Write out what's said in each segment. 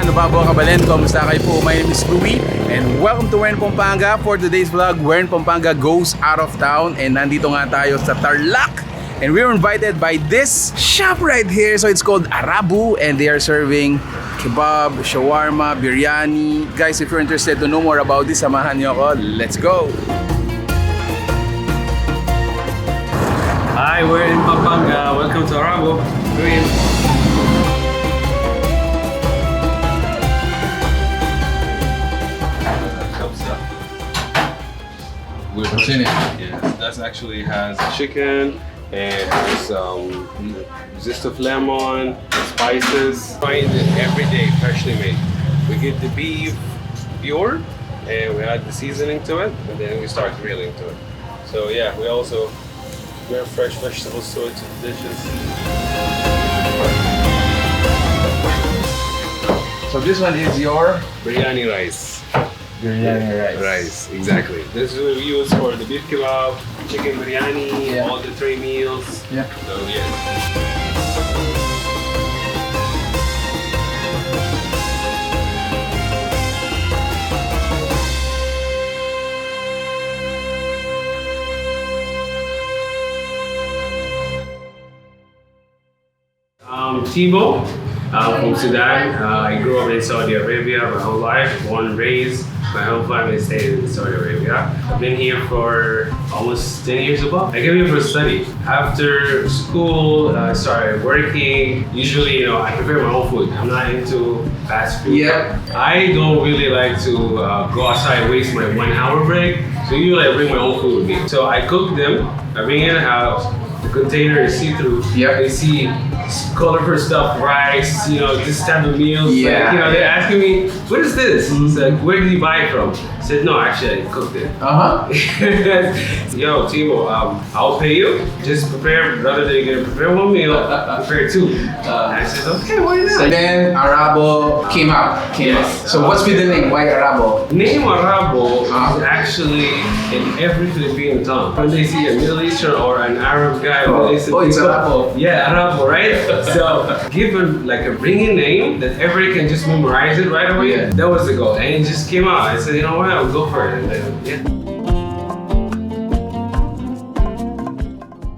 ano ba mga kabalen? Kamusta kayo po? My name is Louie and welcome to Pampanga. For today's vlog, Pampanga goes out of town and nandito nga tayo sa Tarlac. And we were invited by this shop right here. So it's called Arraboo and they are serving kebab, shawarma, biryani. Guys, if you're interested to know more about this, samahan niyo ako. Let's go! Hi, we're in Pampanga. Welcome to Arraboo. What's in it? Yeah, that actually has chicken and has zest of lemon, spices. Find it every day, freshly made. We get the beef pure and we add the seasoning to it, and then we start grilling to it. So yeah, we also wear fresh vegetables to it, to the dishes. So this one is your Biryani rice. biryani Rice, exactly. This is what we use for the beef kebab, chicken biryani, Yeah. all the 3 meals. Yeah. So yeah. Timo, from Sudan. I grew up in Saudi Arabia my whole life, born and raised. My whole family stayed in Saudi Arabia. I've been here for almost 10 years above. I came here for study. After school, I started working. Usually, I prepare my own food. I'm not into fast food. Yeah. I don't really like to go outside and waste my 1 hour break. So usually I bring my own food with me. So I cook them, I bring it in the house. The container is see-through. Yeah. They see colorful stuff, rice, this type of meals. Yeah. Like, they're asking me, what is this? It's like, where did you buy it from? I said, no, actually, I cooked it. Yo, Timo, I'll pay you. Just prepare, rather than you're gonna prepare 1 meal, prepare 2. I said, okay, why not? And then Arraboo came out. Yes. So what's with the name? Why Arraboo? Name Arraboo is actually in every Filipino tongue. When they see a Middle Eastern or an Arab guy, they say, it's Arraboo. Yeah, Arraboo, right? So give them like a ringing name that everybody can just memorize it right away. Yeah. That was the goal, and it just came out. I said, you know what, I'll go for it. And then, yeah.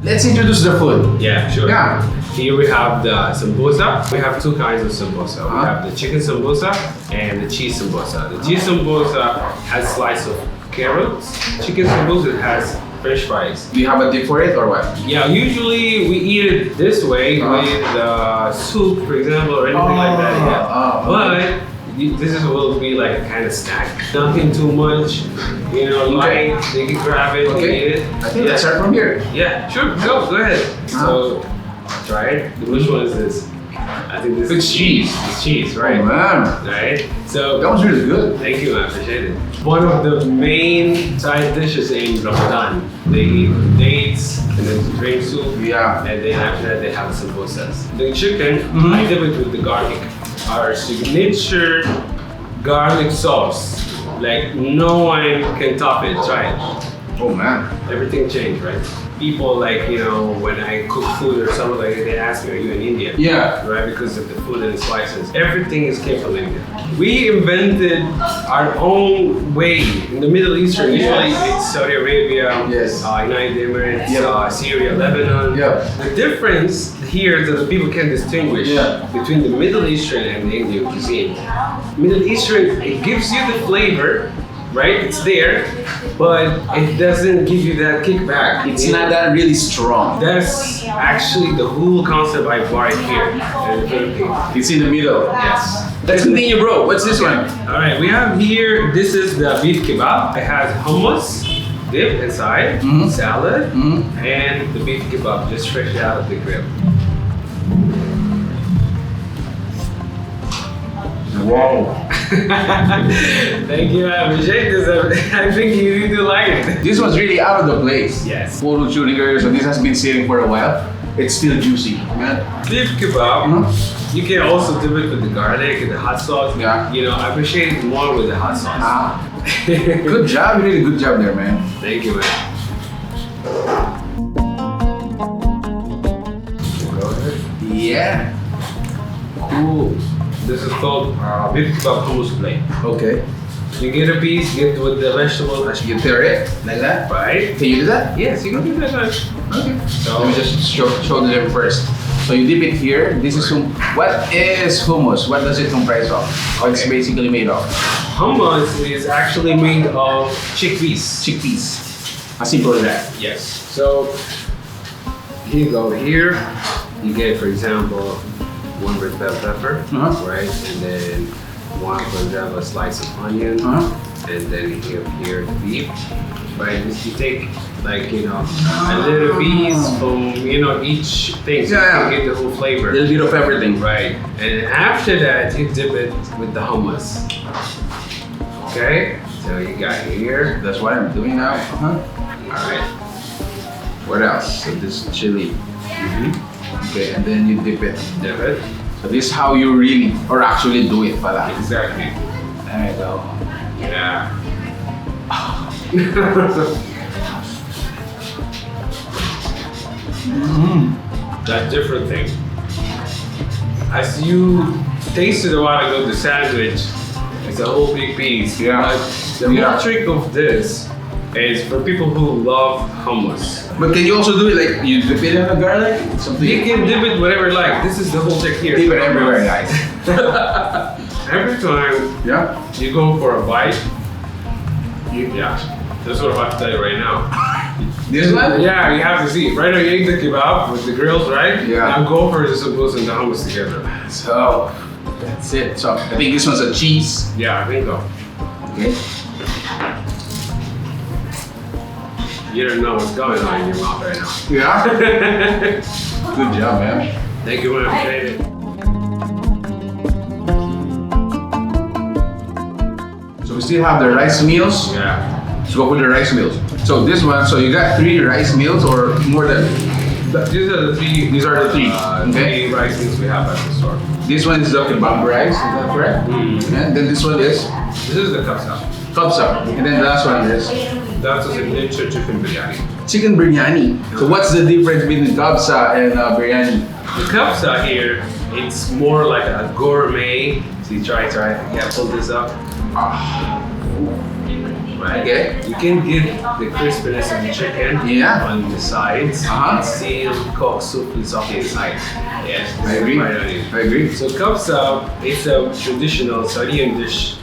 Let's introduce the food. Yeah, sure. Yeah. Here we have the sambusa. We have 2 kinds of sambusa. We have the chicken sambusa and the cheese sambusa. The cheese sambusa has slice of carrots. Chicken sambusa has French fries. Do you have a dip for it or what? Yeah, usually we eat it this way with soup, for example, or anything like that. Yeah. Okay. But this will be like a kind of snack. Nothing too much, light. They can grab it and eat it. I think let's start from here. Yeah, sure. Go ahead. So, try it. Which one is this? I think this is cheese. It's cheese, right? Oh, man. Right? So, That was really good. thank you, I appreciate it. One of the main side dishes in Ramadan. They eat dates and then drink soup. Yeah. And then after that, they have samosas. The chicken, I dip it with the garlic. Our signature garlic sauce. Like, no one can top it. Try it. Oh man. Everything changed, right? People when I cook food or something like that, they ask me, are you in India? Yeah. Right, because of the food and the spices. Everything is came from India. We invented our own way. In the Middle Eastern, usually it's Saudi Arabia, Yes. United Emirates, Yeah. Syria, Lebanon. Yeah. The difference here is that the people can distinguish between the Middle Eastern and the Indian cuisine. Middle Eastern, it gives you the flavor, right? It's there, but it doesn't give you that kickback. It's not that really strong. That's actually the whole concept I brought here in the Philippines. It's in the middle. Yes. Let's continue, bro. What's this one? All right, we have here, this is the beef kebab. It has hummus, dip inside, salad, and the beef kebab just fresh out of the grill. Wow. Thank you, I appreciate this. I think you do like it. This was really out of the place. Yes. Photo shooting earlier, so this has been sitting for a while. It's still juicy. Man. Beef kebab, you can also dip it with the garlic and the hot sauce. Yeah. I appreciate it more with the hot sauce. Good job. You did a good job there, man. Thank you, man. Yeah. Cool. This is called beef kebab hummus plate. Okay. You get a piece, get with the vegetable. You tear it like that? Right? Can you do that? Yes, you can do that. Okay. So Let me just show them first. So you dip it here. This is what is hummus? What does it comprise of? What it's basically made of? hummus is actually made of chickpeas. Chickpeas. As simple as that. Yes. So you go here. You get, for example, one red bell pepper, right, and then one, for example, a slice of onion, and then here the beef. Right, you take like a little piece from each thing, so you can get the whole flavor. A little bit of everything. Right, and after that you dip it with the hummus. Okay, so you got here. That's what I'm doing now. All right. What else? So this chili. Okay, and then you dip it. Dip it. So this is how you really or actually do it, pala. Exactly. There you go. Yeah. That different thing. As you tasted a while ago, the sandwich, it's a whole big piece. Yeah. But the whole trick of this is for people who love hummus. But can you also do it like you dip it in the garlic? You can dip it whatever you like. This is the whole trick here. Dip it everywhere, guys. Every time you go for a bite, that's what I'm about to tell you right now. This one? Yeah, you have to see. Right now you ate the kebab with the grills, right? Yeah. Now go for the suppos and the hummus together. So that's it. So I think this one's a cheese. Yeah, I think so. Okay. You don't know what's going on in your mouth right now. Yeah. Good job, man. Thank you, man. Appreciate it. So we still have the rice meals. Yeah. Let's go for the rice meals. So this one, so you got 3 rice meals or more than? These are the three. These are the 3. Three rice meals we have at the store. This one is the kebab rice, is that correct? And then this one is This is the kapsa. kapsa. And then the last one is That's a signature chicken biryani. chicken biryani. So what's the difference between kapsa and biryani? The kapsa here, it's more like a gourmet. So you try. Yeah, pull this up. Right. Okay. You can get the crispiness of the chicken on the sides. It's still cooked super soft inside. Yes. I agree. I agree. So kapsa is a traditional Syrian dish.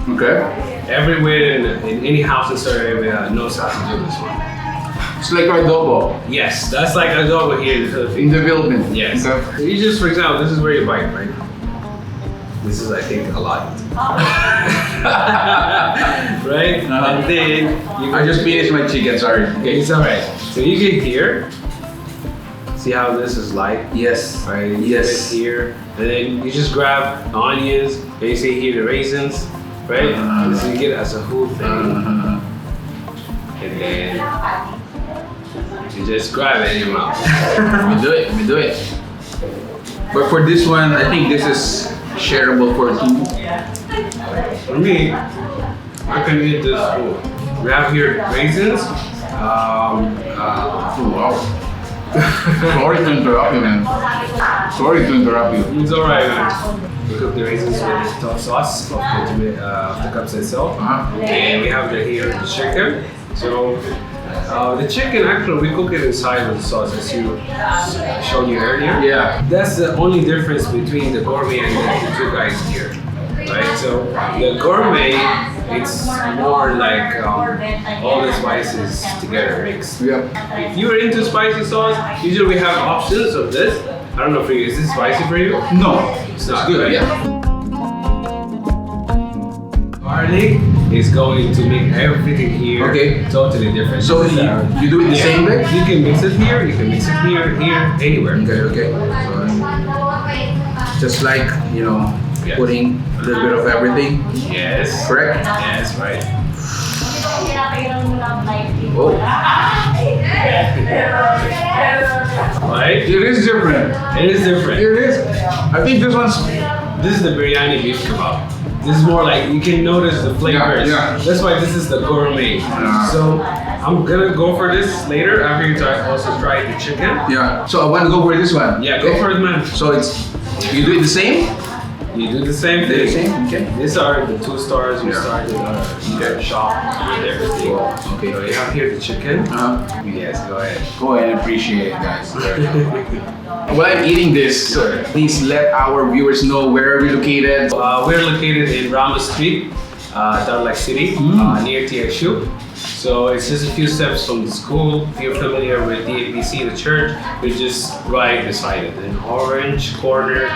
Okay. Everywhere in any house in Saudi Arabia knows how to do this one. It's like adobo Yes, that's like adobo here in the Philippines. in the Philippines. Yes. Okay. You just, for example, this is where you bite, right? This is, I think, a lot. Right? And then I just finished my chicken, sorry. Okay, it's alright. So you get here. See how this is light? Yes. Right? You Yes. get here. And then you just grab onions. And you see here the raisins. Right? And so you get it as a whole thing. And then you just grab it in your mouth. We do it. But for this one, I think this is shareable for 2. For me, I can eat this full. We have here raisins. Wow. Sorry to interrupt you, man. Sorry to interrupt you. It's alright, man. We cook the raisins with the sauce of the cups itself. And we have here the chicken. So the chicken, actually, we cook it inside with the sauce, as you showed you earlier. Yeah. That's the only difference between the gourmet and the 2 guys here. Right? So the gourmet, it's more like all the spices together mixed. Yep. If you're into spicy sauce, usually we have options of this. I don't know for you, is this spicy for you? No. It's not good, right? yeah. Garlic is going to make everything here totally different. So you do it the same way? You can mix it here, you can mix it here, anywhere. Okay. So, just like, putting a little bit of everything. Yes. Correct? Yes, right. Oh. Right? It is different. It is different. It is. I think this one's... This is the biryani beef kebab. This is more like, you can notice the flavors. Yeah. That's why this is the gourmet. So I'm gonna go for this later after you also try the chicken. Yeah. So I want to go for this one. Yeah, go for it, man. So you do it the same? You do the same thing. Okay. These are the 2 stars we Yeah. started our shop with everything. Okay. So you have here the chicken. Yes, go ahead. Go ahead and appreciate it, guys. While I'm eating this, please let our viewers know where we're located. We're located in Ramos Street, Tarlac City, near TXU. So it's just a few steps from the school. If you're familiar with DAPC, the church, we're just right beside it. An orange corner,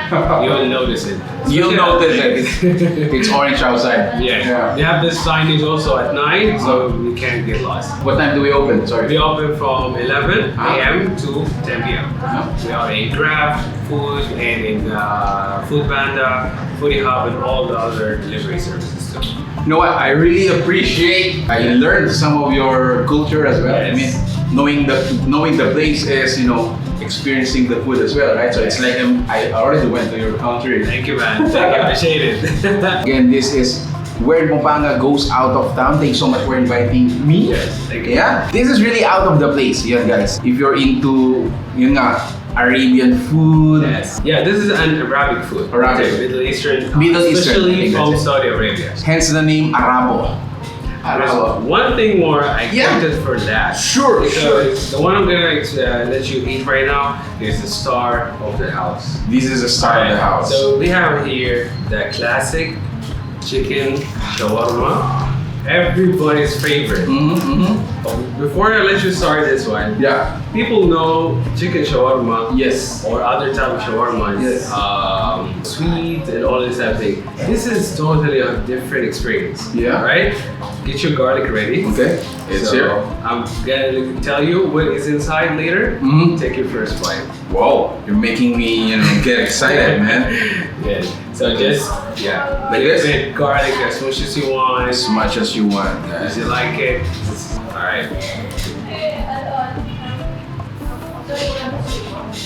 you'll notice it. You'll notice it. It's orange outside. Yeah. They have this signage also at night, so we can't get lost. What time do we open? Sorry. We open from 11 a.m. to 10 p.m. We are in Grab, Food, and in Food Panda, Foodie Hub, and all the other delivery services too. You know what? I really appreciate. I learned some of your culture as well. Yes. I mean, knowing the place is, experiencing the food as well, right? So it's like I already went to your country. Thank you, man. Thank you. Appreciate it. Again, this is where Pampanga goes out of town. Thank you so much for inviting me. Yes, thank you. Yeah, this is really out of the place, yeah, guys. If you're into, Arabian food. Yes. Yeah, this is an Arabic food. Arabic. Middle Eastern. Middle Eastern, Especially from exactly. Saudi Arabia. Hence the name Arraboo. There's one thing more I counted for that. Sure, because the one I'm gonna let you eat right now is the star of the house. This is the star of the house. So we have here the classic chicken shawarma. Everybody's favorite. Before I let you start this one, Yeah. people know chicken shawarma. Yes. Or other type of shawarmas, Yes. sweet and all this type of thing. This is totally a different experience. Yeah. Right? Get your garlic ready. Okay. It's So here. I'm gonna tell you what is inside later. Take your first bite. Whoa, you're making me, get excited, man. Yes. So just Like little this? bit garlic as much as you want. As much as you want, As guys. you like it. All right.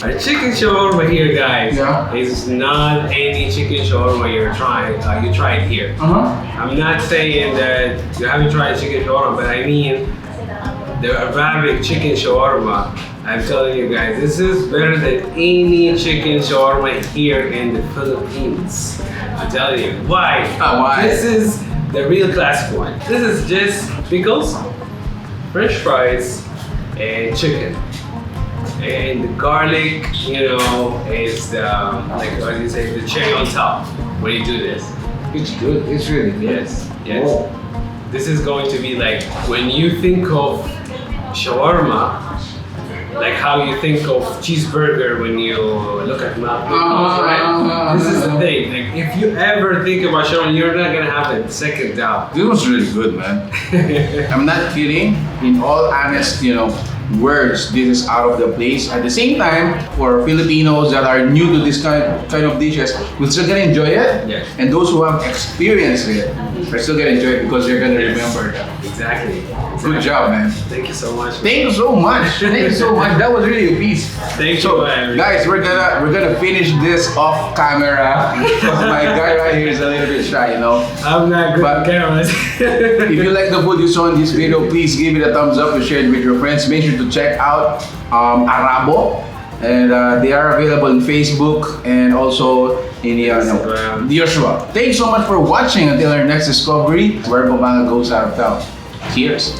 Our chicken shawarma here, guys, Yeah. is not any chicken shawarma you're trying. You tried here. I'm not saying that you haven't tried chicken shawarma, but I mean the Arabic chicken shawarma. I'm telling you guys, this is better than any chicken shawarma here in the Philippines. I'm telling you. Why? Why? This is the real classic one. This is just pickles, French fries, and chicken. And the garlic, is the, like what do you say, the cherry on top when you do this. It's good. It's really good. Yes. Whoa. This is going to be like when you think of shawarma, like how you think of cheeseburger when you look at McDonald's, right? This is the thing. Like if you ever think about shawarma, you're not gonna have a second doubt. This was really good, man. I'm not kidding. In all honest, words, this is out of the place. At the same time, for Filipinos that are new to this kind of dishes, we're still gonna enjoy it. Yes. And those who have experienced it are still gonna enjoy it because you're gonna remember that. Exactly. Good job, man. Thank you so much. Thank you so much. Thank you so much. That was really a piece. Thank you, So, man. guys, we're gonna finish this off camera because my guy right here is a little bit shy, I'm not good But- at cameras. If you like the food you saw in this video, please give it a thumbs up and share it with your friends. Make sure to check out Arraboo, and they are available on Facebook and also in Instagram. the usual. Thanks so much for watching. Until our next discovery, where Pampanga goes out of town. Cheers.